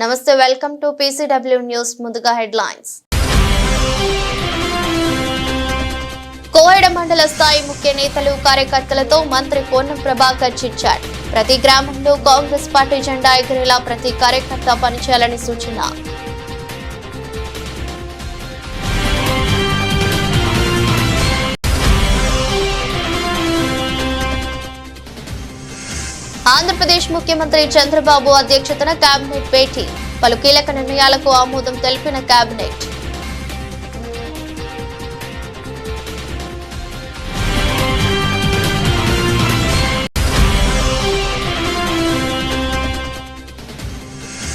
నమస్తే, welcome to PCW news. ముందుగా headlines. Koheda మండల స్థాయి ముఖ్య నేతలు కార్యకర్తలతో మంత్రి పొన్నం ప్రభాకర్ చిట్చాట్. ప్రతి గ్రామంలో కాంగ్రెస్ పార్టీ జెండా ఎగిరేలా ప్రతి కార్యకర్త పనిచేయాలని సూచన. ఆంధ్రప్రదేశ్ ముఖ్యమంత్రి చంద్రబాబు అధ్యక్షతన కేబినెట్ భేటీ. పలు కీలక నిర్ణయాలకు ఆమోదం తెలిపిన cabinet.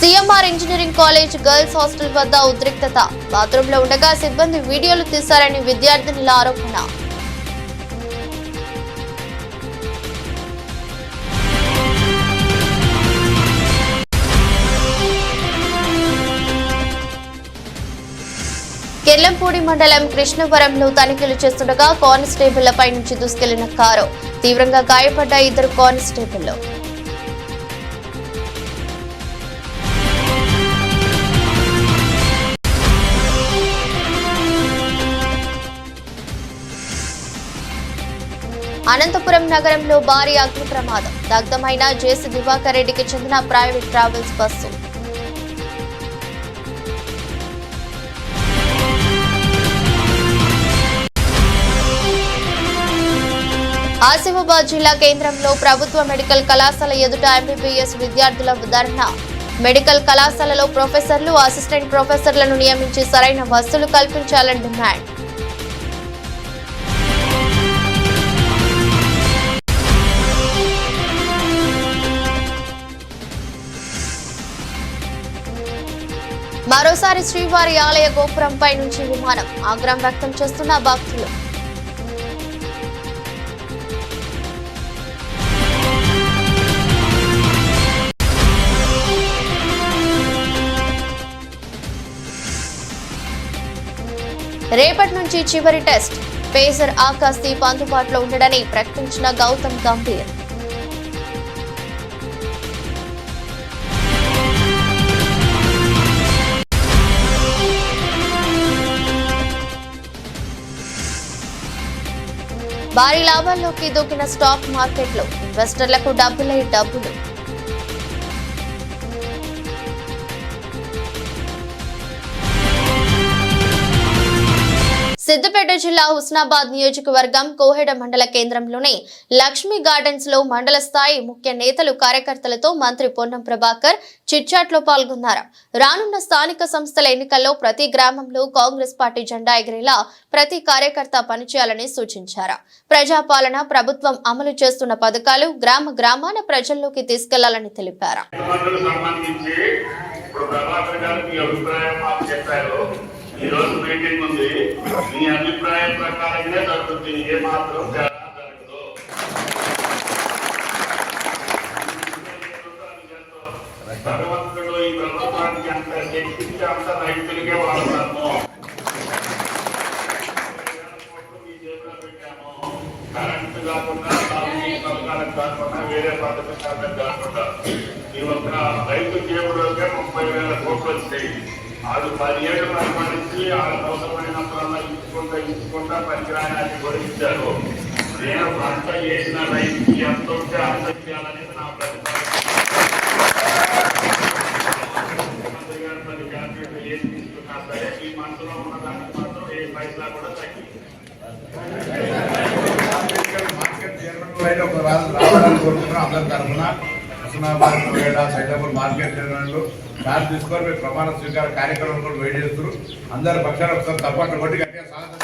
CMR engineering college girls hostel వద్ద ఉద్రిక్తత. బాత్రూంలో ఉండగా సిబ్బంది వీడియోలు తీశారని విద్యార్థినుల ఆరోపణ. కెర్లంపూడి మండలం కృష్ణవరంలో తనిఖీలు చేస్తుండగా కానిస్టేబుళ్లపై నుంచి దూసుకెళ్లిన కారు. తీవ్రంగా గాయపడ్డ 2 కానిస్టేబుళ్లు. అనంతపురం నగరంలో భారీ అగ్ని ప్రమాదం. దగ్ధమైన జేసీ దివాకర్ రెడ్డికి చెందిన ప్రైవేట్ ట్రావెల్స్ బస్సు. ఆసిఫాబాద్ జిల్లా కేంద్రంలో ప్రభుత్వ మెడికల్ కళాశాల ఎదుట MBBS విద్యార్థుల ధర్నా. మెడికల్ కళాశాలలో ప్రొఫెసర్లు, అసిస్టెంట్ ప్రొఫెసర్లను నియమించి సరైన వసతులు కల్పించాలని డిమాండ్. మరోసారి శ్రీవారి ఆలయ గోపురంపై నుంచి విమానం. ఆగ్రహం వ్యక్తం చేస్తున్న భక్తులు. రేపటి నుంచి చివరి టెస్ట్. పేసర్ ఆకాశ్దీప్ అందుబాటులో ఉండడని ప్రకటించిన గౌతమ్ గంభీర్. భారీ లాభాల్లోకి దూకిన స్టాక్ మార్కెట్లో ఇన్వెస్టర్లకు డబ్బులు. సిద్దిపేట జిల్లా హుస్నాబాద్ నియోజకవర్గం కోహెడ మండల కేంద్రంలోని లక్ష్మీ గార్డెన్స్ లో మండల స్థాయి ముఖ్య నేతలు కార్యకర్తలతో మంత్రి పొన్నం ప్రభాకర్ చిట్చాట్ లో పాల్గొన్నారు. రానున్న స్థానిక సంస్థల ఎన్నికల్లో ప్రతి గ్రామంలో కాంగ్రెస్ పార్టీ జెండా ఎగిరేలా ప్రతి కార్యకర్త పనిచేయాలని సూచించారు. ప్రజాపాలన ప్రభుత్వం అమలు చేస్తున్న పథకాలు గ్రామాన ప్రజల్లోకి తీసుకెళ్లాలని తెలిపారు. ఈ రోజు మీటింగ్ ఉంది. మీ అభిప్రాయం ప్రకారంగా జరుగుతుంది. ఏ మాత్రం జరగదు. భగవంతుడు ఈ ప్రభుత్వానికి అంత శక్తికి అంత రైతులకే వాడతాము. మీ జేబులో పెట్టాము. కరెంటు కాకుండా పథకాలకు కాకుండా వేరే పథకాలకు కాకుండా ఈ ఒక్క రైతు జేబులోకే 30,000 కోట్లు వచ్చాయి. వాళ్ళు 10 ఏళ్ళు పరిపాలించి వాళ్ళ అవసరమైనప్పుడల్లా ఇచ్చుకుంటా పనికిరాయని కూడా ఇచ్చారు. నేను పంట చేసిన రైతుకి ఎంత ఉంటే అంత చేయాలని నా ప్రతిపాదన. ముఖ్యమంత్రి గారు 10 క్యాబినెట్లు ఏం తీసుకున్నా సరే ఈ మనసులో ఉన్న దానికి మాత్రం ఏ పైసా కూడా తగ్గింది. అందరి తరఫున హుస్నాబాద్ సైదాపూర్ మార్కెట్ చైర్మన్లు చార్జ్ తీసుకొని మీరు ప్రమాణ స్వీకార కార్యక్రమం కూడా వెయిట్ చేస్తారు. అందరి పక్షాలు ఒకసారి తప్పట్లు కొట్టి గట్టిగా సాధన.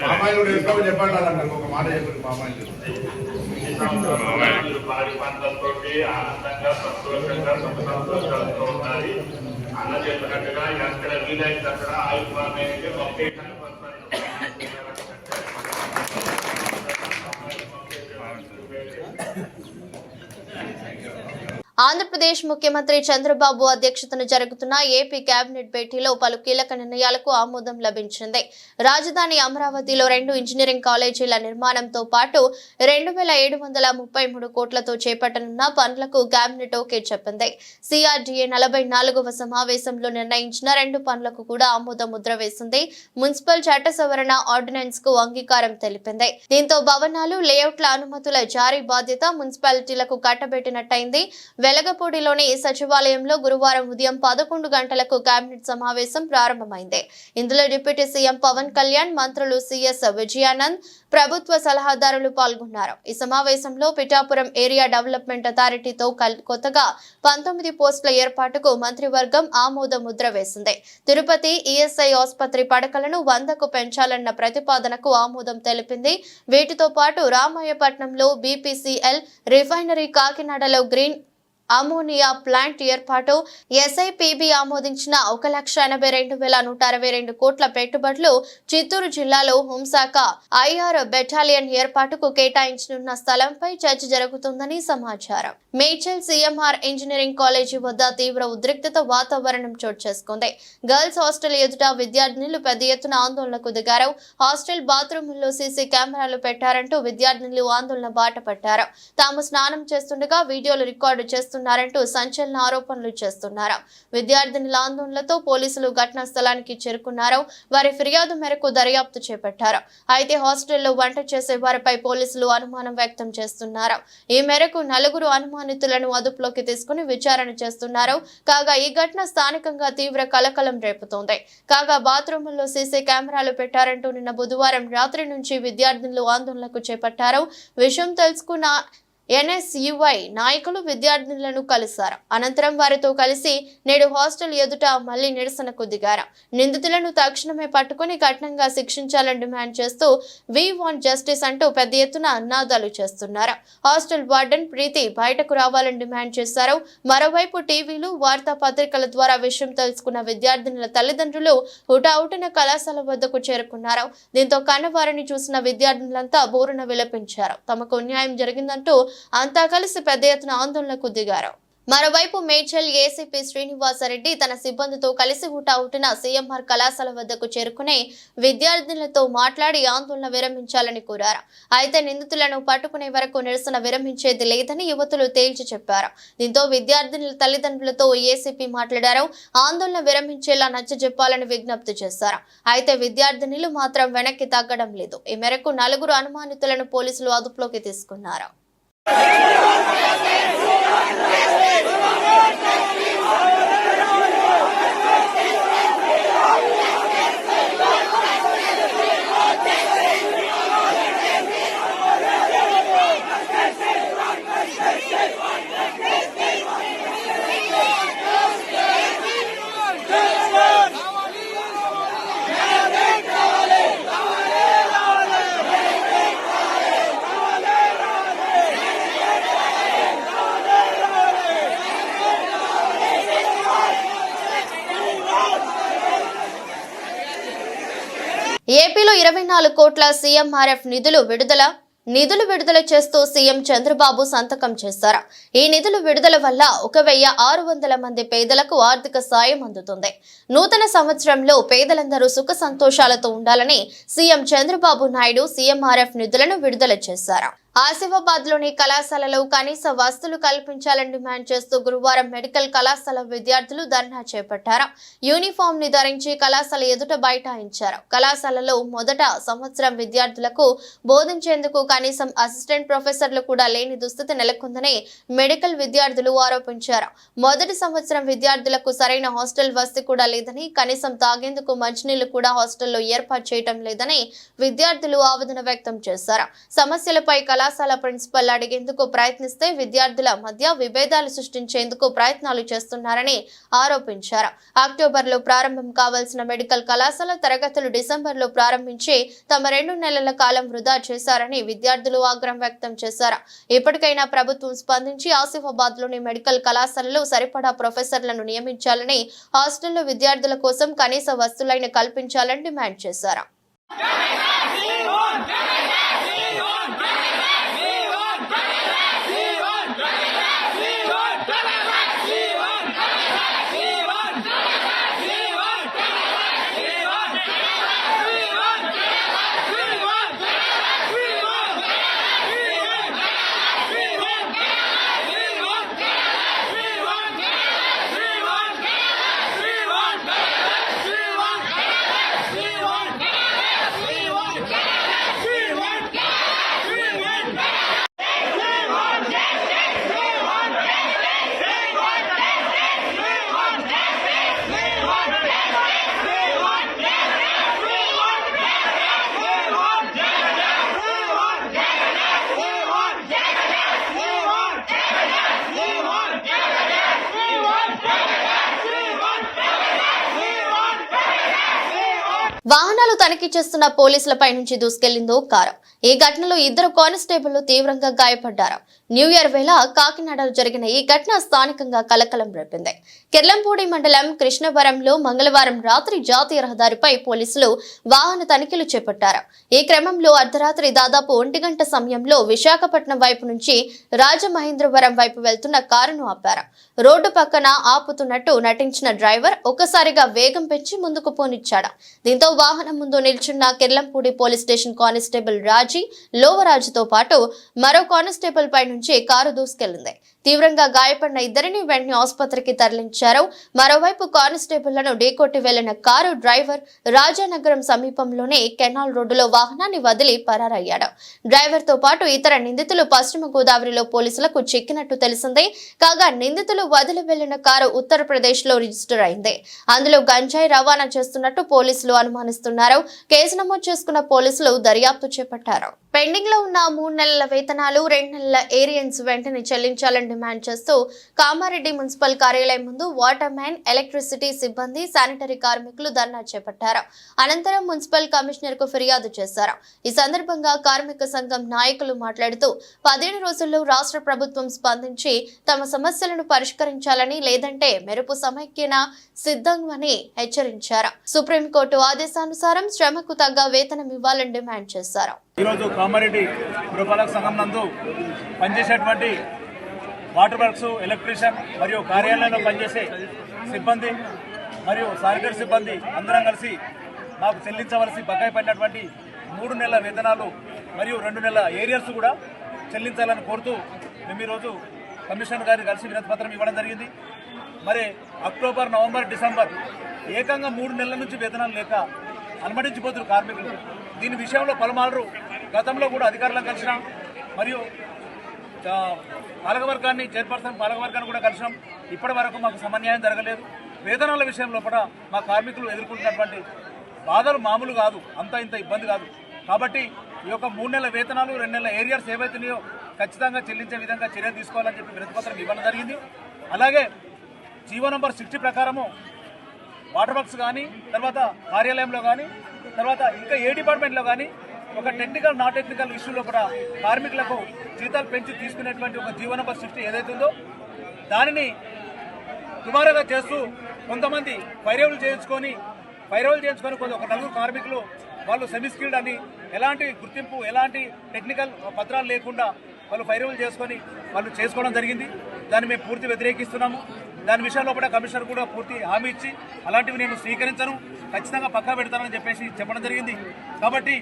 పామాయిల్ కూడా వేసుకోమని చెప్పండి. అన్నారు ఒక మాట చెప్పండి. పామాయిల్ భారీ పంటలతోటి ఆనందంగా సంతోషంగా ఉండాలి. అన్న చెప్పినట్టుగా ఎక్కడ వీలైతే అక్కడ ఆయుర్వాదానికి ఒకే ఆంధ్రప్రదేశ్ ముఖ్యమంత్రి చంద్రబాబు అధ్యక్షతన జరుగుతున్న ఏపీ కేబినెట్ భేటీలో పలు కీలక నిర్ణయాలకు ఆమోదం లభించింది. రాజధాని అమరావతిలో 2 ఇంజనీరింగ్ కాలేజీల నిర్మాణంతో పాటు 2733 కోట్లతో చేపట్టనున్న పనులకు కేబినెట్ ఓకే చెప్పింది. సిఆర్డీఏ 44వ సమావేశంలో నిర్ణయించిన 2 పనులకు కూడా ఆమోద ముద్ర వేసింది. మున్సిపల్ చట్ట సవరణ ఆర్డినెన్స్ కు అంగీకారం తెలిపింది. దీంతో భవనాలు, లేఅవుట్ల అనుమతుల జారీ బాధ్యత మున్సిపాలిటీలకు కట్టబెట్టినట్టయింది. వెలగపూడిలోని సచివాలయంలో గురువారం ఉదయం 11 గంటలకు కేబినెట్ సమావేశం ప్రారంభమైంది. ఇందులో డిప్యూటీ సీఎం పవన్ కళ్యాణ్, మంత్రులు సిఎస్ విజయానంద్, ప్రభుత్వ సలహాదారులు పాల్గొన్నారు. ఈ సమావేశంలో పిఠాపురం ఏరియా డెవలప్మెంట్ అథారిటీతో కొత్తగా 19 పోస్టుల ఏర్పాటుకు మంత్రివర్గం ఆమోద ముద్ర వేసింది. తిరుపతి ఈఎస్ఐ ఆసుపత్రి పడకలను 100కు పెంచాలన్న ప్రతిపాదనకు ఆమోదం తెలిపింది. వీటితో పాటు రామాయపట్నంలో బీపీసీఎల్ రిఫైనరీ, కాకినాడలో గ్రీన్ అమోనియా ప్లాంట్ ఏర్పాటు, ఎస్ఐపిబి ఆమోదించిన 1,82,162 కోట్ల పెట్టుబడులు, చిత్తూరు జిల్లాలో హోంశాఖ ఐఆర్ బెటాలియన్ ఏర్పాటుకు కేటాయించనున్న స్థలంపై చర్చ జరుగుతుందని సమాచారం. మేడ్చల్ సీఎంఆర్ ఇంజనీరింగ్ కాలేజీ వద్ద తీవ్ర ఉద్రిక్తత వాతావరణం చోటు చేసుకుంది. గర్ల్స్ హాస్టల్ ఎదుట విద్యార్థినులు పెద్ద ఎత్తున ఆందోళనకు దిగారు. హాస్టల్ బాత్రూముల్లో సీసీ కెమెరాలు పెట్టారంటూ విద్యార్థినులు ఆందోళన బాట పట్టారు. తాము స్నానం చేస్తుండగా వీడియోలు రికార్డు చేస్తున్నారంటూ సంచలన ఆరోపణలు చేస్తున్నారు. విద్యార్థినుల ఆందోళనలతో పోలీసులు ఘటనా స్థలానికి చేరుకున్నారు. వారి ఫిర్యాదు మేరకు దర్యాప్తు చేపట్టారు. అయితే హాస్టల్లో వంట చేసే వారిపై పోలీసులు అనుమానం వ్యక్తం చేస్తున్నారు. ఈ మేరకు 4 అనుమానితులను అదుపులోకి తీసుకుని విచారణ చేస్తున్నారు. కాగా ఈ ఘటన స్థానికంగా తీవ్ర కలకలం రేపుతోంది. కాగా బాత్రూముల్లో సీసీ కెమెరాలు పెట్టారంటూ నిన్న బుధవారం రాత్రి నుంచి విద్యార్థినులు ఆందోళనకు చేపట్టారు. విషయం తెలుసుకున్న ఎన్ఎస్యుఐ నాయకులు విద్యార్థినులను కలిశారు. అనంతరం వారితో కలిసి నేడు హాస్టల్ ఎదుట మళ్లీ నిరసనకు దిగారు. నిందితులను తక్షణమే పట్టుకుని కఠినంగా శిక్షించాలని డిమాండ్ చేస్తూ వి వాంట్ జస్టిస్ అంటూ పెద్ద ఎత్తున నినాదాలు చేస్తున్నారు. హాస్టల్ వార్డెన్ ప్రీతి బయటకు రావాలని డిమాండ్ చేశారు. మరోవైపు టీవీలు, వార్తా పత్రికల ద్వారా విషయం తెలుసుకున్న విద్యార్థినుల తల్లిదండ్రులు హుటాహుటిన కళాశాల వద్దకు చేరుకున్నారు. దీంతో కన్నవారిని చూసిన విద్యార్థినులంతా బోరున విలపించారు. తమకు న్యాయం జరిగిందంటూ అంతా కలిసి పెద్ద ఎత్తున ఆందోళనకు దిగారు. మరోవైపు మేడ్చల్ ఏసీపీ శ్రీనివాసరెడ్డి తన సిబ్బందితో కలిసి హుటాహుటిన సీఎంఆర్ కళాశాల వద్దకు చేరుకుని విద్యార్థినులతో మాట్లాడి ఆందోళన విరమించాలని కోరారు. అయితే నిందితులను పట్టుకునే వరకు నిరసన విరమించేది లేదని యువతులు తేల్చి చెప్పారు. దీంతో విద్యార్థినుల తల్లిదండ్రులతో ఏసీపీ మాట్లాడారు. ఆందోళన విరమించేలా నచ్చజెప్పాలని విజ్ఞప్తి చేశారు. అయితే విద్యార్థినులు మాత్రం వెనక్కి తగ్గడం లేదు. ఈ మేరకు 4 అనుమానితులను పోలీసులు అదుపులోకి తీసుకున్నారు. ఏపీలో 24 కోట్ల సీఎంఆర్ఎఫ్ నిధులు విడుదల చేస్తూ సీఎం చంద్రబాబు సంతకం చేశారు. ఈ నిధులు విడుదల వల్ల 1,600 మంది పేదలకు ఆర్థిక సాయం అందుతుంది. నూతన సంవత్సరంలో పేదలందరూ సుఖ సంతోషాలతో ఉండాలని సీఎం చంద్రబాబు నాయుడు సీఎంఆర్ఎఫ్ నిధులను విడుదల చేశారు. ఆసిఫాబాద్ లోని కళాశాలలో కనీస వసతులు కల్పించాలని డిమాండ్ చేస్తూ గురువారం మెడికల్ కళాశాల విద్యార్థులు ధర్నా చేపట్టారు. యూనిఫామ్ ని ధరించి కళాశాల ఎదుట బైఠాయించారు. కళాశాలలో మొదట సంవత్సరం విద్యార్థులకు బోధించేందుకు కనీసం అసిస్టెంట్ ప్రొఫెసర్లు కూడా లేని దుస్థితి నెలకొందని మెడికల్ విద్యార్థులు ఆరోపించారు. మొదటి సంవత్సరం విద్యార్థులకు సరైన హాస్టల్ వసతి కూడా లేదని, కనీసం తాగేందుకు మంచినీళ్లు కూడా హాస్టల్లో ఏర్పాటు చేయడం లేదని విద్యార్థులు ఆవేదన వ్యక్తం చేశారు. సమస్యలపై కళాశాల ప్రిన్సిపల్ అడిగేందుకు ప్రయత్నిస్తే విద్యార్థుల మధ్య విభేదాలు సృష్టించేందుకు ప్రయత్నాలు చేస్తున్నారని ఆరోపించారు. అక్టోబర్లో ప్రారంభం కావాల్సిన మెడికల్ కళాశాల తరగతులు డిసెంబర్లో ప్రారంభించి తమ 2 నెలల కాలం వృధా చేశారని విద్యార్థులు ఆగ్రహం వ్యక్తం చేశారు. ఇప్పటికైనా ప్రభుత్వం స్పందించి ఆసిఫాబాద్ లోని మెడికల్ కళాశాలలో సరిపడా ప్రొఫెసర్లను నియమించాలని, హాస్టల్లో విద్యార్థుల కోసం కనీస వసతులను కల్పించాలని డిమాండ్ చేశారు. వాహనాలు తనిఖీ చేస్తున్న పోలీసులపై నుంచి దూసుకెళ్లిందో కారు. ఈ ఘటనలో 2 కానిస్టేబుళ్లు తీవ్రంగా గాయపడ్డారు. న్యూ ఇయర్ వేళ కాకినాడలో జరిగిన ఈ ఘటన స్థానికంగా కలకలం రేపింది. కిర్లంపూడి మండలం కృష్ణవరంలో మంగళవారం రాత్రి జాతీయ రహదారిపై పోలీసులు వాహన తనిఖీలు చేపట్టారు. ఈ క్రమంలో అర్ధరాత్రి దాదాపు 1 గంట సమయంలో విశాఖపట్నం వైపు నుంచి రాజమహేంద్రవరం వైపు వెళ్తున్న కారును ఆపారు. రోడ్డు పక్కన ఆపుతున్నట్టు నటించిన డ్రైవర్ ఒక్కసారిగా వేగం పెంచి ముందుకు పోనిచ్చాడు. దీంతో వాహనం ముందు నిల్చున్న కిర్లంపూడి పోలీస్ స్టేషన్ కానిస్టేబుల్ రాజీ లోవరాజుతో పాటు మరో కానిస్టేబుల్ పై నుంచి కారు దూసుకెళ్లింది. తీవ్రంగా గాయపడిన ఇద్దరిని వెంటనే ఆసుపత్రికి తరలించారు. మరోవైపు కానిస్టేబుళ్లను ఢీకొట్టి వెళ్లిన కారు డ్రైవర్ రాజానగరం సమీపంలోనే కెనాల్ రోడ్డులో వాహనాన్ని వదిలి పరారయ్యాడు. డ్రైవర్ తో పాటు ఇతర నిందితులు పశ్చిమ గోదావరిలో పోలీసులకు చిక్కినట్టు తెలిసింది. కాగా నిందితులు వదిలి వెళ్లిన కారు ఉత్తరప్రదేశ్ లో రిజిస్టర్ అయింది. అందులో గంజాయి రవాణా చేస్తున్నట్టు పోలీసులు అనుమానిస్తున్నారు. కేసు నమోదు చేసుకున్న పోలీసులు దర్యాప్తు చేపట్టారు. పెండింగ్ లో ఉన్న 3 నెలల వేతనాలు 2 నెలల ఏరియన్స్ వెంటనే చెల్లించాలని డిమాండ్ చేస్తూ కామారెడ్డి మున్సిపల్ కార్యాలయం ముందు వాటర్ మ్యాన్, ఎలక్ట్రిసిటీ సిబ్బంది, శానిటరీ కార్మికులు ధర్నా చేపట్టారు. అనంతరం మున్సిపల్ కమిషనర్ కు ఫిర్యాదు చేశారు. ఈ సందర్భంగా కార్మిక సంఘం నాయకులు మాట్లాడుతూ 15 రోజుల్లో రాష్ట్ర ప్రభుత్వం స్పందించి తమ సమస్యలను పరిష్కరించాలని, లేదంటే మెరుపు సమైక్యన సిద్ధమని హెచ్చరించారు. సుప్రీంకోర్టు ఆదేశానుసారం శ్రమకు తగ్గ వేతనం ఇవ్వాలని డిమాండ్ చేశారు. ఈరోజు కామారెడ్డి పురపాలక సంఘం నందు పనిచేసేటువంటి వాటర్ వర్క్స్, ఎలక్ట్రీషియన్ మరియు కార్యాలయంలో పనిచేసే సిబ్బంది మరియు శానిటరీ సిబ్బంది అందరం కలిసి మాకు చెల్లించవలసి బకాయి పడినటువంటి 3 నెలల వేతనాలు మరియు 2 నెలల ఏరియర్స్ కూడా చెల్లించాలని కోరుతూ మేము ఈరోజు కమిషనర్ గారిని కలిసి వినతి పత్రం ఇవ్వడం జరిగింది. మరి అక్టోబర్, నవంబర్, డిసెంబర్ ఏకంగా 3 నెలల నుంచి వేతనాలు లేక అనుమతించిపోతున్నారు కార్మికులు. దీని విషయంలో పలుమార్లు గతంలో కూడా అధికారులను కలిసినాం, మరియు పాలకవర్గాన్ని, చైర్పర్సన్ పాలకవర్గాన్ని కూడా కలిసినాం. ఇప్పటి వరకు మాకు సమన్యాయం జరగలేదు. వేతనాల విషయంలో కూడా మా కార్మికులు ఎదుర్కొంటున్నటువంటి బాధలు మామూలు కాదు, అంత ఇంత ఇబ్బంది కాదు. కాబట్టి ఈ యొక్క 3 నెలల వేతనాలు, 2 నెలల ఏరియర్స్ ఏవైతున్నాయో ఖచ్చితంగా చెల్లించే విధంగా చర్య తీసుకోవాలని చెప్పి వినతిపత్రం ఇవ్వడం జరిగింది. అలాగే జీవో నంబర్ 60 ప్రకారము వాటర్ వర్క్స్ కానీ, తర్వాత కార్యాలయంలో కానీ, తర్వాత ఇంకా ఏ డిపార్ట్మెంట్లో కానీ ఒక టెక్నికల్, నాన్ టెక్నికల్ ఇష్యూలో కూడా కార్మికులకు జీతాలు పెంచి తీసుకునేటువంటి ఒక జీవో నంబర్ 60 ఏదైతుందో దానిని దుమారుగా చేస్తూ కొంతమంది పైరవులు చేయించుకొని కొంత ఒక 4 కార్మికులు వాళ్ళు సెమీ స్కిల్డ్ అని ఎలాంటి గుర్తింపు, ఎలాంటి టెక్నికల్ పత్రాలు లేకుండా వాళ్ళు పైరవులు చేసుకొని వాళ్ళు చేసుకోవడం జరిగింది. దాన్ని మేము పూర్తి వ్యతిరేకిస్తున్నాము. దాని విషయంలో కూడా కమిషనర్ కూడా పూర్తి హామీ ఇచ్చి అలాంటివి నేను స్వీకరించను, ఖచ్చితంగా పక్కా పెడతానని చెప్పేసి చెప్పడం జరిగింది. కాబట్టి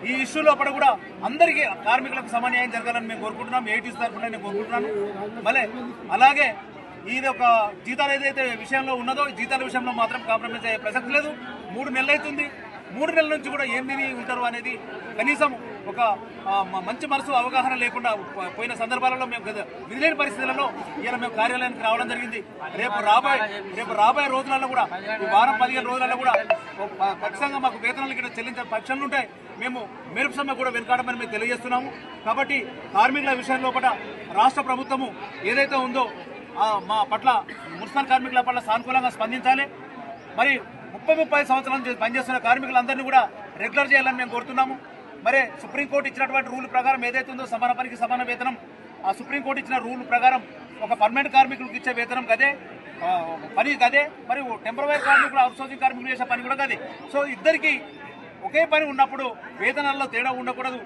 ఈ ఇష్యూలో కూడా అందరికీ కార్మికులకు సమన్యాయం జరగాలని మేము కోరుకుంటున్నాం. ఏఐటీసీ తరఫున నేను కోరుకుంటున్నాను. మళ్ళీ అలాగే ఇది ఒక జీతాలు ఏదైతే విషయంలో ఉన్నదో జీతాల విషయంలో మాత్రం కాంప్రమైజ్ అయ్యే ప్రసక్తి లేదు. 3 నెలలు అవుతుంది. 3 నెలల నుంచి కూడా ఏం తిని ఉంటారు అనేది కనీసం ఒక మంచి మనసు అవగాహన లేకుండా పోయిన సందర్భాలలో మేము విధిలేని పరిస్థితులలో ఇలా మేము కార్యాలయానికి రావడం జరిగింది. రేపు రాబోయే రోజులలో కూడా, ఈ వారం 15 రోజులలో కూడా ఖచ్చితంగా మాకు వేతనాలు కింద చెల్లించే పక్షాలు ఉంటాయి. మేము మెరుపు సమ్మె కూడా వెనుకాడమని మేము తెలియజేస్తున్నాము. కాబట్టి కార్మికుల విషయంలో కూడా రాష్ట్ర ప్రభుత్వము ఏదైతే ఉందో మా పట్ల, మున్సిపల్ కార్మికుల పట్ల సానుకూలంగా స్పందించాలి. మరి 30-30 సంవత్సరాల నుంచి పనిచేస్తున్న కార్మికులందరినీ కూడా రెగ్యులర్ చేయాలని మేము కోరుతున్నాము. మరి సుప్రీంకోర్టు ఇచ్చినటువంటి రూల్ ప్రకారం ఏదైతే ఉందో సమాన పనికి సమాన వేతనం, ఆ సుప్రీంకోర్టు ఇచ్చిన రూల్ ప్రకారం ఒక పర్మనెంట్ కార్మికులకు ఇచ్చే వేతనం కదే, పని కదే, మరి టెంపరరీ కార్మికులు, అవుట్సోర్సింగ్ కార్మికులు చేసే పని కూడా కదే. సో ఇద్దరికి ఒకే పని ఉన్నప్పుడు వేతనాల్లో తేడా ఉండకూడదు.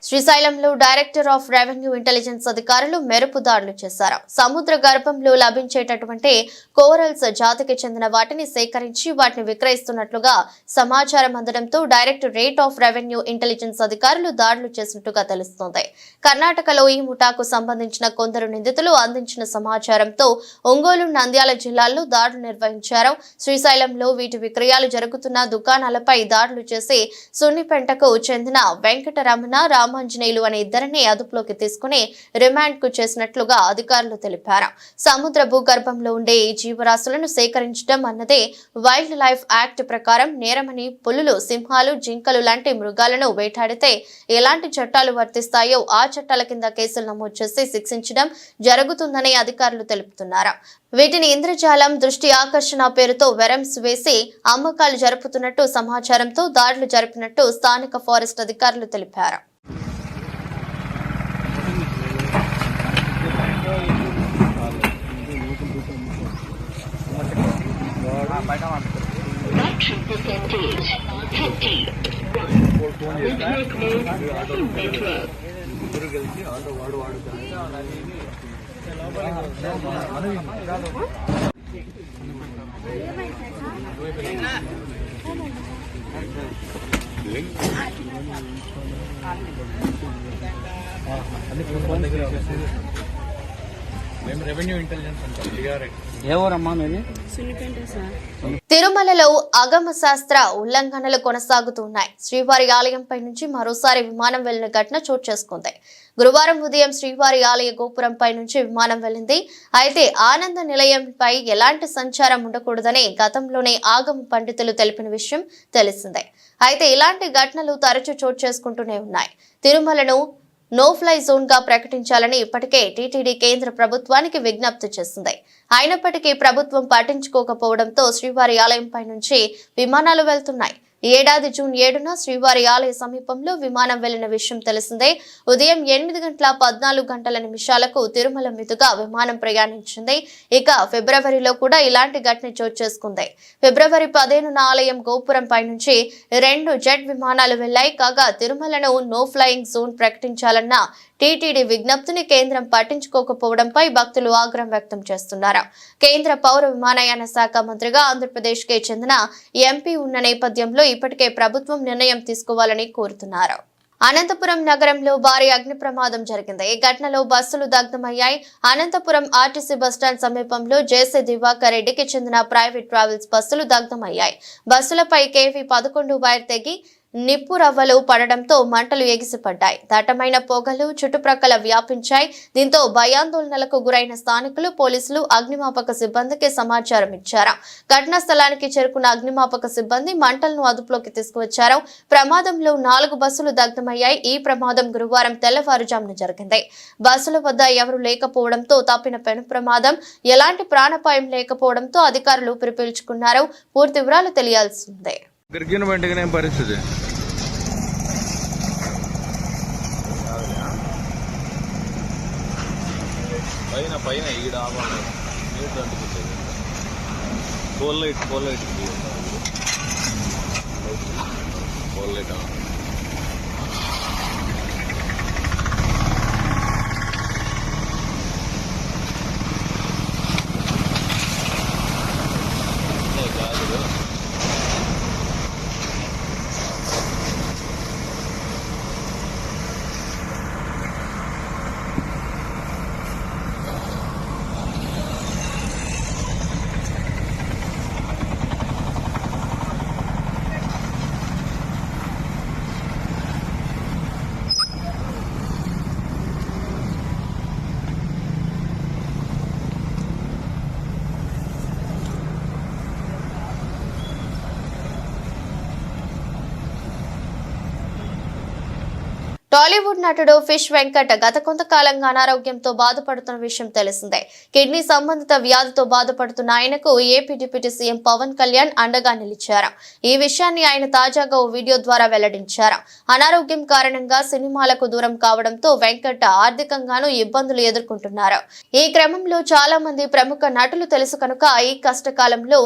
శ్రీశైలంలో డైరెక్టర్ ఆఫ్ రెవెన్యూ ఇంటెలిజెన్స్ అధికారులు మెరుపు దాడులు చేశారు. సముద్ర గర్భంలో లభించేటటువంటి కోరల్స్ జాతికి చెందిన వాటిని సేకరించి వాటిని విక్రయిస్తున్నట్లుగా సమాచారం అందడంతో డైరెక్టరేట్ ఆఫ్ రెవెన్యూ ఇంటెలిజెన్స్ అధికారులు దాడులు చేసినట్టుగా తెలుస్తోంది. కర్ణాటకలో ఈ ముఠాకు సంబంధించిన కొందరు నిందితులు అందించిన సమాచారంతో ఒంగోలు, నంద్యాల జిల్లాల్లో దాడులు నిర్వహించారు. శ్రీశైలంలో వీటి విక్రయాలు జరుగుతున్న దుకాణాలపై దాడులు చేసి సున్నిపెంటకు చెందిన వెంకటరమణ, రామాంజనేయులు అనే ఇద్దరిని అదుపులోకి తీసుకుని రిమాండ్ కు చేసినట్లుగా అధికారులు తెలిపారు. సముద్ర భూగర్భంలో ఉండే ఈ జీవరాశులను సేకరించడం అన్నదే వైల్డ్ లైఫ్ యాక్ట్ ప్రకారం నేరమని, పులులు, సింహాలు, జింకలు లాంటి మృగాలను వేటాడితే ఎలాంటి చట్టాలు వర్తిస్తాయో ఆ చట్టాల కింద కేసులు నమోదు చేసి శిక్షించడం జరుగుతుందని అధికారులు తెలుపుతున్నారు. వీటిని ఇంద్రజాలం దృష్టి ఆకర్షణ పేరుతో వెరమ్స్ వేసి అమ్మకాలు జరుపుతున్నట్టు సమాచారంతో దాడులు జరిపినట్టు స్థానిక ఫారెస్ట్ అధికారులు తెలిపారు. తిరుమలలో అగమ శాస్త్ర ఉల్లంఘనలు కొనసాగుతున్నాయి. శ్రీవారి ఆలయంపై నుంచి మరోసారి విమానం వెళ్లిన ఘటన చోటు చేసుకుంది. గురువారం ఉదయం శ్రీవారి ఆలయ గోపురంపై నుంచి విమానం వెళ్లింది. అయితే ఆనంద నిలయంపై ఎలాంటి సంచారం ఉండకూడదని గతంలోనే ఆగమ పండితులు తెలిపిన విషయం తెలిసిందే. అయితే ఇలాంటి ఘటనలు తరచూ చోటు చేసుకుంటూనే ఉన్నాయి. తిరుమలను నో ఫ్లై జోన్ గా ప్రకటించాలని ఇప్పటికే టీటీడీ కేంద్ర ప్రభుత్వానికి విజ్ఞప్తి చేసింది. అయినప్పటికీ ప్రభుత్వం పట్టించుకోకపోవడంతో శ్రీవారి ఆలయంపై నుంచి విమానాలు వెళ్తున్నాయి. ఈ ఏడాది జూన్ 7న శ్రీవారి ఆలయ సమీపంలో విమానం వెళ్లిన విషయం తెలిసిందే. ఉదయం 8:14 తిరుమల మీదుగా విమానం ప్రయాణించింది. ఇక ఫిబ్రవరిలో కూడా ఇలాంటి ఘటన చోటు చేసుకుంది. ఫిబ్రవరి 15న ఆలయం గోపురంపై నుంచి 2 జెట్ విమానాలు వెళ్లాయి. కాగా తిరుమలను నో ఫ్లయింగ్ జోన్ ప్రకటించాలన్న టీటీడీ విజ్ఞప్తిని కేంద్రం పట్టించుకోకపోవడంపై భక్తులు ఆగ్రహం వ్యక్తం చేస్తున్నారు. కేంద్ర పౌర విమానయాన శాఖ మంత్రిగా ఆంధ్రప్రదేశ్ కి చెందిన ఎంపీ ఉన్న నేపథ్యంలో ఇప్పటికే ప్రభుత్వం నిర్ణయం తీసుకోవాలని కోరుతున్నారు. అనంతపురం నగరంలో భారీ అగ్ని ప్రమాదం జరిగింది. ఈ ఘటనలో బస్సులు దగ్ధమయ్యాయి. అనంతపురం ఆర్టీసీ బస్టాండ్ సమీపంలో జేసీ దివాకర్ రెడ్డికి చెందిన ప్రైవేట్ ట్రావెల్స్ బస్సులు దగ్ధమయ్యాయి. బస్సులపై కేవీ 11 వైర్ తెగి నిప్పు రవ్వలు పడడంతో మంటలు ఎగిసిపడ్డాయి. దట్టమైన పొగలు చుట్టుప్రక్కల వ్యాపించాయి. దీంతో భయాందోళనలకు గురైన స్థానికులు, పోలీసులు, అగ్నిమాపక సిబ్బందికి సమాచారం ఇచ్చారు. ఘటనా స్థలానికి చేరుకున్న అగ్నిమాపక సిబ్బంది మంటలను అదుపులోకి తీసుకువచ్చారు. ప్రమాదంలో 4 బస్సులు దగ్ధమయ్యాయి. ఈ ప్రమాదం గురువారం తెల్లవారుజామున జరిగింది. బస్సుల వద్ద ఎవరూ లేకపోవడంతో తప్పిన పెను ప్రమాదం. ఎలాంటి ప్రాణాపాయం లేకపోవడంతో అధికారులు పిలుచుకున్నారు. పూర్తి వివరాలు తెలియాల్సిందే. పరిస్థితి పైన ఈడ నీట్ అంటుకుంటుంది. పోల్ లైట్ టాలీవుడ్ నటుడు ఫిష్ వెంకట్ గత కొంతకాలంగా అనారోగ్యంతో బాధపడుతున్న విషయం తెలిసిందే. కిడ్నీ సంబంధిత వ్యాధితో బాధపడుతున్న ఆయనకు AP deputy CM Pawan Kalyan అండగా నిలిచారు. ఈ విషయాన్ని ఆయన తాజాగా ఓ వీడియో ద్వారా వెల్లడించారు. అనారోగ్యం కారణంగా సినిమాలకు దూరం కావడంతో వెంకట్ ఆర్థికంగానూ ఇబ్బందులు ఎదుర్కొంటున్నారు. ఈ క్రమంలో చాలా మంది ప్రముఖ నటులు తెలుసు కనుక ఈ కష్టకాలంలో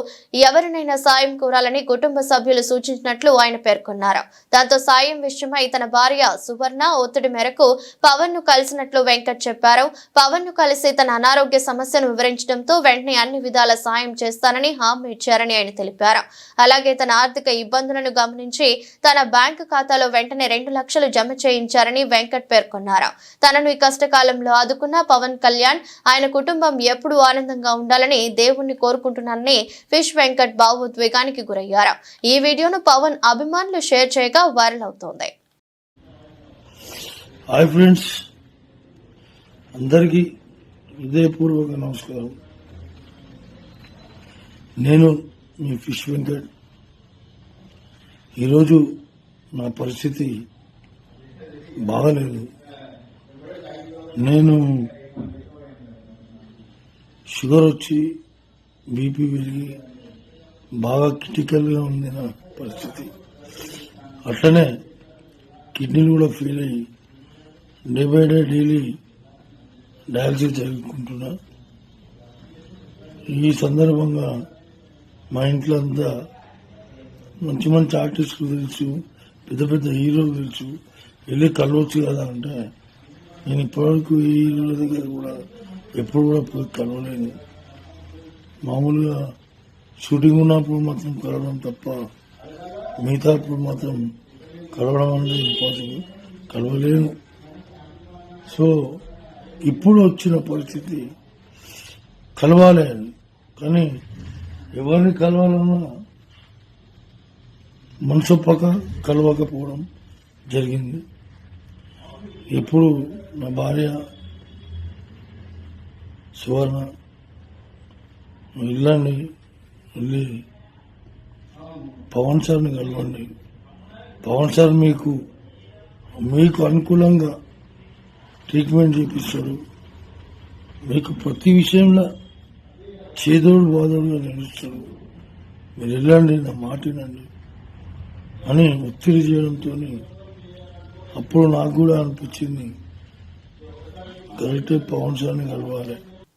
ఎవరినైనా సాయం కోరాలని కుటుంబ సభ్యులు సూచించినట్లు ఆయన పేర్కొన్నారు. దాంతో సాయం విషయమై తన భార్య సువర్ణ ఒత్తిడి మేరకు పవన్ ను కలిసినట్లు వెంకట్ చెప్పారు. పవన్ ను కలిసి తన అనారోగ్య సమస్యను వివరించడంతో వెంటనే అన్ని విధాల సాయం చేస్తానని హామీ ఇచ్చారని ఆయన తెలిపారు. అలాగే తన ఆర్థిక ఇబ్బందులను గమనించి తన బ్యాంకు ఖాతాలో వెంటనే 2 లక్షలు జమ చేయించారని వెంకట్ పేర్కొన్నారు. తనను ఈ కష్టకాలంలో ఆదుకున్న పవన్ కళ్యాణ్, ఆయన కుటుంబం ఎప్పుడూ ఆనందంగా ఉండాలని దేవుణ్ణి కోరుకుంటున్నానని ఫిష్ వెంకట్ భావోద్వేగానికి గురయ్యారు. ఈ వీడియోను పవన్ అభిమానులు షేర్ చేయగా వైరల్ అవుతోంది. హాయ్ ఫ్రెండ్స్, అందరికీ హృదయపూర్వక నమస్కారం. నేను మీ ఫిష్ వెంకట్. ఈరోజు నా పరిస్థితి బాగలేదు. నేను షుగర్ వచ్చి బీపీ పెరిగి బాగా క్రిటికల్గా ఉంది నా పరిస్థితి. అట్లనే కిడ్నీలు కూడా ఫెయిల్ అయ్యి day by day daily dialysis జరుపుకుంటున్నా. ఈ సందర్భంగా మా ఇంట్లో అంతా మంచి మంచి ఆర్టిస్టులు తెలుసు, పెద్ద పెద్ద హీరోలు తెలుసు, వెళ్ళి కలవచ్చు కదా అంటే నేను ఇప్పటివరకు ఈ హీరోల దగ్గర కూడా ఎప్పుడు కూడా పోయి కలవలేను. మామూలుగా షూటింగ్ ఉన్నప్పుడు మాత్రం కలవడం తప్ప మిగతా అప్పుడు మాత్రం కలవడం అనేది ఇంపాసిబుల్, కలవలేను. సో ఇప్పుడు వచ్చిన పరిస్థితి కలవాలి అని, కానీ ఎవరిని కలవాలన్నా మనసొప్పక కలవకపోవడం జరిగింది. ఇప్పుడు నా భార్య సువర్ణ వెళ్ళండి, వెళ్ళి పవన్ సార్ని కలవండి, పవన్ సార్ మీకు అనుకూలంగా ట్రీట్మెంట్ చేపిస్తాడు, మీకు ప్రతి విషయంలో చేదోడు బాదోడుగా నిలుస్తాడు, మీరు వెళ్ళండి, నా మాట వినండి అని ఒత్తిడి చేయడంతో అప్పుడు నాకు కూడా అనిపించింది కరెక్టే పవన్ సార్ని కలవాలి.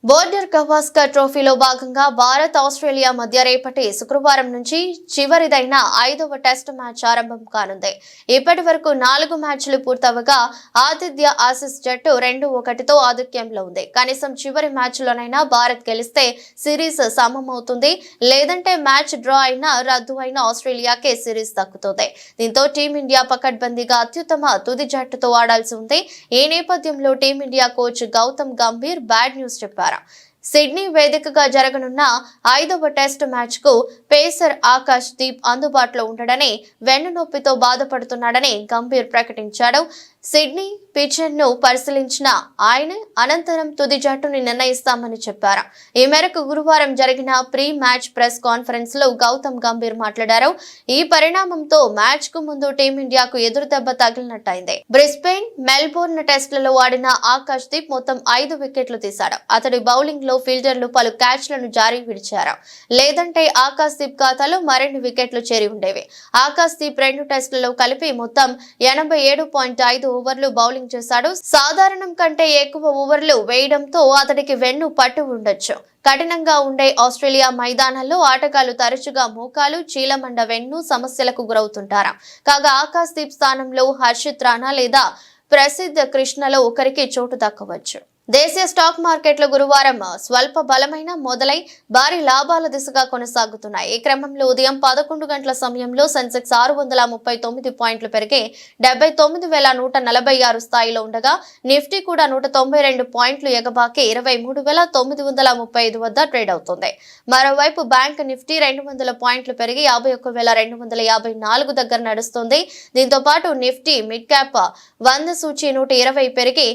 బోర్డర్ గవాస్కర్ ట్రోఫీలో భాగంగా భారత్ ఆస్ట్రేలియా మధ్య రేపటి శుక్రవారం నుంచి చివరిదైన 5వ టెస్ట్ మ్యాచ్ ఆరంభం కానుంది. ఇప్పటి వరకు 4 మ్యాచ్లు పూర్తవగా ఆతిథ్య ఆసీస్ జట్టు 2-1తో ఆధిక్యంలో ఉంది. కనీసం చివరి మ్యాచ్లోనైనా భారత్ గెలిస్తే సిరీస్ సమమవుతుంది, లేదంటే మ్యాచ్ డ్రా అయినా రద్దు అయిన ఆస్ట్రేలియాకే సిరీస్ దక్కుతుంది. దీంతో టీమిండియా పకడ్బందీగా అత్యుత్తమ తుది జట్టుతో ఆడాల్సి ఉంది. ఈ నేపథ్యంలో team India coach Gautam Gambhir bad news చెప్పారు. సిడ్నీ వేదికగా జరగనున్న 5వ టెస్ట్ మ్యాచ్ కు పేసర్ ఆకాష్ దీప్ అందుబాటులో ఉండడని, వెన్నునొప్పితో బాధపడుతున్నాడని గంభీర్ ప్రకటించాడు. సిడ్నీ పిచ్ ను పరిశీలించిన ఆయన అనంతరం తుది జట్టుని నిర్ణయిస్తామని చెప్పారు. ఈ మేరకు గురువారం జరిగిన ప్రీ మ్యాచ్ ప్రెస్ కాన్ఫరెన్స్ లో గౌతమ్ గంభీర్ మాట్లాడారు. ఈ పరిణామంతో మ్యాచ్ కు ముందు టీమిండియాకు ఎదురు దెబ్బ తగిలినట్టయింది. బ్రిస్బెయిన్, మెల్బోర్న్ టెస్టులలో ఆడిన ఆకాష్ దీప్ మొత్తం 5 వికెట్లు తీశాడు. అతడి బౌలింగ్ లో ఫీల్డర్లు పలు క్యాచ్లను జారీ విడిచారు, లేదంటే ఆకాష్ దీప్ ఖాతాలో మరిన్ని వికెట్లు చేరి ఉండేవి. ఆకాష్ దీప్ 2 టెస్టులలో కలిపి మొత్తం 87.5 ఓవర్లు బౌలింగ్ చేశాడు. సాధారణం కంటే ఎక్కువ ఓవర్లు వేయడంతో అతడికి వెన్ను పట్టు ఉండొచ్చు. కఠినంగా ఉండే ఆస్ట్రేలియా మైదానాల్లో ఆటగాళ్లు తరచుగా మోకాలు, చీలమండ వెన్ను సమస్యలకు గురవుతుంటారు. కాగా ఆకాష్ దీప్ స్థానంలో హర్షిత్ రాణా లేదా ప్రసిద్ధ కృష్ణలో ఒకరికి చోటు దక్కవచ్చు. దేశీయ స్టాక్ మార్కెట్లు గురువారం స్వల్ప బలమైన మొదలై భారీ లాభాల దిశగా కొనసాగుతున్నాయి. ఈ క్రమంలో ఉదయం 11 గంటల సమయంలో సెన్సెక్స్ 639 పాయింట్లు పెరిగి 79,146 స్థాయిలో ఉండగా నిఫ్టీ కూడా 192 పాయింట్లు ఎగబాకి 23,935 వద్ద ట్రేడ్ అవుతుంది. మరోవైపు బ్యాంక్ నిఫ్టీ 200 పాయింట్లు పెరిగి 51,254 దగ్గర నడుస్తుంది. దీంతో పాటు నిఫ్టీ మిడ్ క్యాప్ 100 సూచీ 120 పెరిగి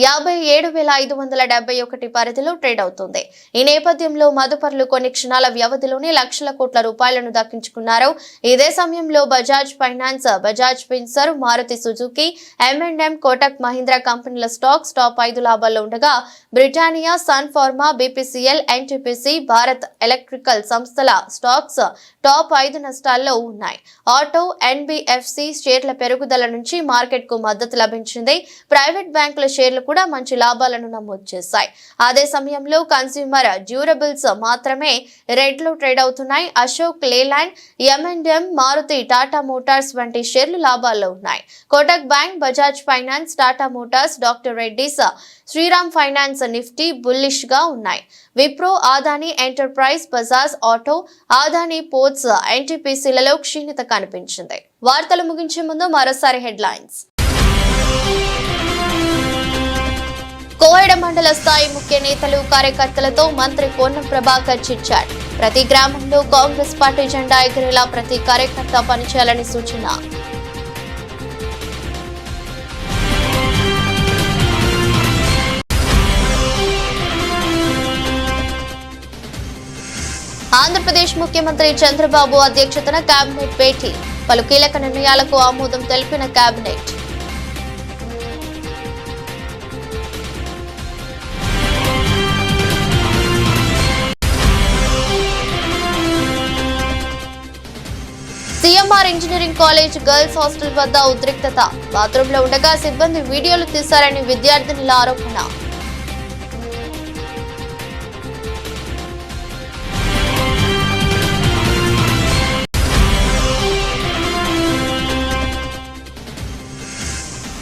57,571 పరిధిలో ట్రేడ్ అవుతుంది. ఈ నేపథ్యంలో మదుపర్లు కొన్ని క్షణాల వ్యవధిలోనే లక్షల కోట్ల రూపాయలను దక్కించుకున్నారు. ఇదే సమయంలో బజాజ్ ఫైనాన్స్, బజాజ్ ఫిన్సర్, మారుతి సుజుకి, M&M, కోటక్ మహీంద్రా కంపెనీల స్టాక్స్ టాప్ 5 లాభాల్లో ఉండగా బ్రిటానియా, సన్ ఫార్మా, BPCL, NTPC, భారత్ ఎలక్ట్రికల్ సంస్థల స్టాక్స్ టాప్ 5 నష్టాల్లో ఉన్నాయి. ఆటో, NBFC షేర్ల పెరుగుదల నుంచి మార్కెట్ కు మద్దతు లభించింది. ప్రైవేట్ బ్యాంకుల షేర్లు కూడా మంచి లాభాలను నమోదు చేశాయి. అదే సమయంలో కన్స్యూమర్ డ్యూరబుల్స్ మాత్రమే రెడ్ లో ట్రేడ్ అవుతున్నాయి. అశోక్ లేలాండ్, M&M, మారుతి, టాటా మోటార్స్ వంటి షేర్లు లాభాల్లో ఉన్నాయి. కోటక్ బ్యాంక్, బజాజ్ ఫైనాన్స్, టాటా మోటార్స్, డాక్టర్ రెడ్డిస్, శ్రీరామ్ ఫైనాన్స్, నిఫ్టీ బుల్లిష్ గా ఉన్నాయి. విప్రో, ఆదాని ఎంటర్ప్రైజ్, బజాజ్ ఆటో, ఆదాని పోర్ట్స్, NTPCలలో క్షీణత కనిపించింది. వార్తలు ముగించే ముందు మరోసారి హెడ్లైన్స్. కోహెడ మండల స్థాయి ముఖ్య నేతలు, కార్యకర్తలతో మంత్రి పొన్నం ప్రభాకర్ చిట్చాట్. ప్రతి గ్రామంలో కాంగ్రెస్ పార్టీ జెండా ఎగిరేలా ప్రతి కార్యకర్త పనిచేయాలని సూచన. ఆంధ్రప్రదేశ్ ముఖ్యమంత్రి చంద్రబాబు అధ్యక్షతన కేబినెట్ భేటీ. పలు కీలక నిర్ణయాలకు ఆమోదం తెలిపిన cabinet. CMR engineering college girls hostel వద్ద ఉద్రిక్తత. బాత్రూంలో ఉండగా సిబ్బంది వీడియోలు తీశారని విద్యార్థినుల ఆరోపణ.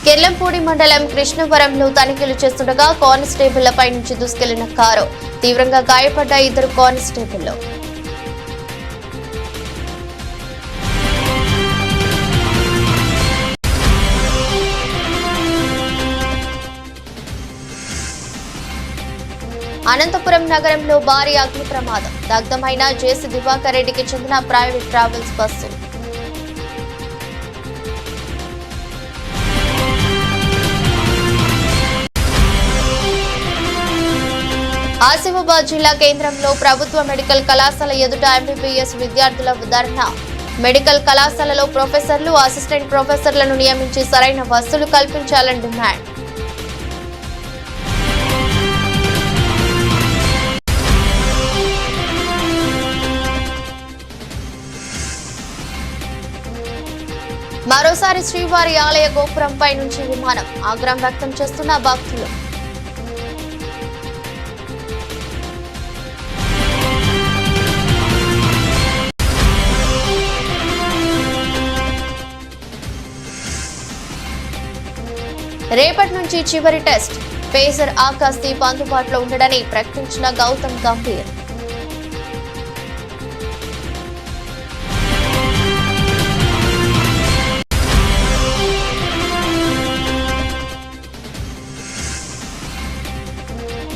కెల్లంపూడి మండలం కృష్ణవరంలో తనిఖీలు చేస్తుండగా కానిస్టేబుళ్లపై నుంచి దూసుకెళ్లిన కారు. తీవ్రంగా గాయపడ్డ 2 కానిస్టేబుళ్లు. అనంతపురం నగరంలో భారీ అగ్ని ప్రమాదం. దగ్ధమైన జేసీ దివాకర్ రెడ్డికి చెందిన ప్రైవేట్ ట్రావెల్స్ బస్సు. ఆసిఫాబాద్ జిల్లా కేంద్రంలో ప్రభుత్వ మెడికల్ కళాశాల ఎదుట ఎంబీబీఎస్ విద్యార్థుల ధర్నా. మెడికల్ కళాశాలలో ప్రొఫెసర్లు, అసిస్టెంట్ ప్రొఫెసర్లను నియమించి సరైన వసతులు కల్పించాలని డిమాండ్. మరోసారి శ్రీవారి ఆలయ గోపురంపై నుంచి విమానం. ఆగ్రహం వ్యక్తం చేస్తున్న భక్తులు. రేపటి నుంచి చివరి టెస్ట్. పేసర్ ఆకాశ్దీప్ అందుబాటులో ఉండడని ప్రకటించిన గౌతమ్ గంభీర్.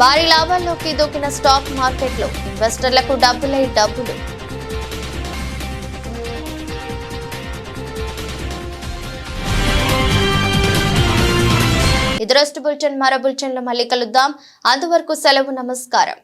భారీ లాభాల్లోకి దూకిన స్టాక్ మార్కెట్లో ఇన్వెస్టర్లకు డబ్బులై డబ్బులు. ఇది రోజు బులెటిన్. మరో బులెటిన్లో మళ్ళీ కలుద్దాం. అంతవరకు సెలవు. నమస్కారం.